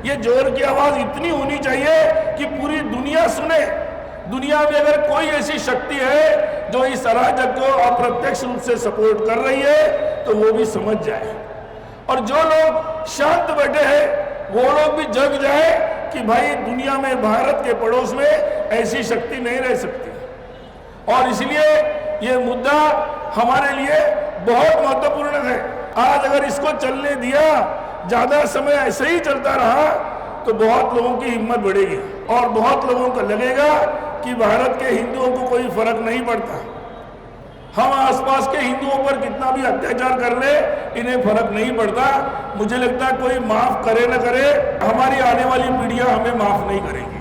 ये जोर की आवाज इतनी होनी चाहिए कि पूरी दुनिया सुने। दुनिया में अगर कोई ऐसी शक्ति है जो इस अराजक को अप्रत्यक्ष रूप से सपोर्ट कर रही है तो वो भी समझ जाए, और जो लोग शांत बैठे हैं वो लोग भी जग जाए कि भाई दुनिया में, भारत के पड़ोस में ऐसी शक्ति नहीं रह सकती। और इसलिए ये मुद्दा हमारे लिए बहुत महत्वपूर्ण है। आज अगर इसको चलने दिया, ज्यादा समय ऐसे ही चलता रहा, तो बहुत लोगों की हिम्मत बढ़ेगी और बहुत लोगों को लगेगा कि भारत के हिंदुओं को कोई फर्क नहीं पड़ता। हम आसपास के हिंदुओं पर कितना भी अत्याचार कर ले, इन्हें फर्क नहीं पड़ता। मुझे लगता है कोई माफ करे न करे, हमारी आने वाली पीढ़ियां हमें माफ नहीं करेगी।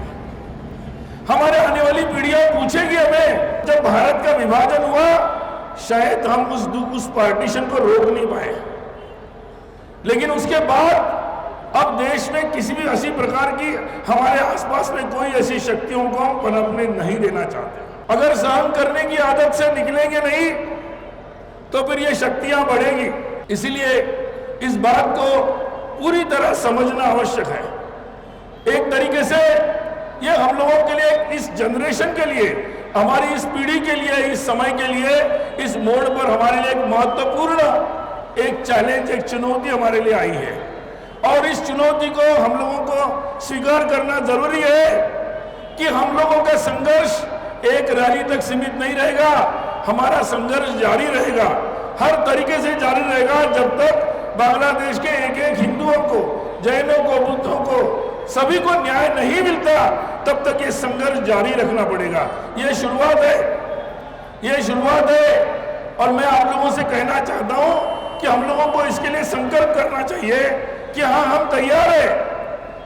हमारे आने वाली पीढ़ियां पूछेगी हमें, जब भारत का विभाजन हुआ शायद हम उस पार्टीशन को रोक नहीं पाए, लेकिन उसके बाद अब देश में किसी भी ऐसी प्रकार की, हमारे आसपास में कोई ऐसी शक्तियों को हम पनपने नहीं देना चाहते। अगर सहन करने की आदत से निकलेंगे नहीं तो फिर ये शक्तियां बढ़ेगी। इसलिए इस बात को पूरी तरह समझना आवश्यक है। एक तरीके से ये हम लोगों के लिए, इस जनरेशन के लिए, हमारी इस पीढ़ी के लिए, इस समय के लिए, इस मोड़ पर हमारे लिए एक महत्वपूर्ण एक चैलेंज, एक चुनौती हमारे लिए आई है। और इस चुनौती को हम लोगों को स्वीकार करना जरूरी है कि हम लोगों का संघर्ष एक रैली तक सीमित नहीं रहेगा। हमारा संघर्ष जारी रहेगा, हर तरीके से जारी रहेगा, जब तक बांग्लादेश के एक एक हिंदुओं को, जैनों को, बुद्धों को, सभी को न्याय नहीं मिलता, तब तक ये संघर्ष जारी रखना पड़ेगा। ये शुरुआत है, ये शुरुआत है। और मैं आप लोगों से कहना चाहता हूं कि हम लोगों को इसके लिए संकल्प करना चाहिए कि हाँ, हम तैयार है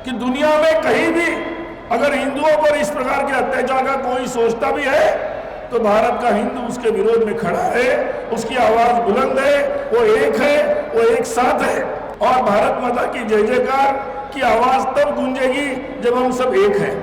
कि दुनिया में कहीं भी अगर हिंदुओं पर इस प्रकार के अत्याचार का कोई सोचता भी है तो भारत का हिंदू उसके विरोध में खड़ा है, उसकी आवाज बुलंद है, वो एक है, वो एक साथ है। और भारत माता की जय जयकार की आवाज तब गूंजेगी जब हम सब एक हैं।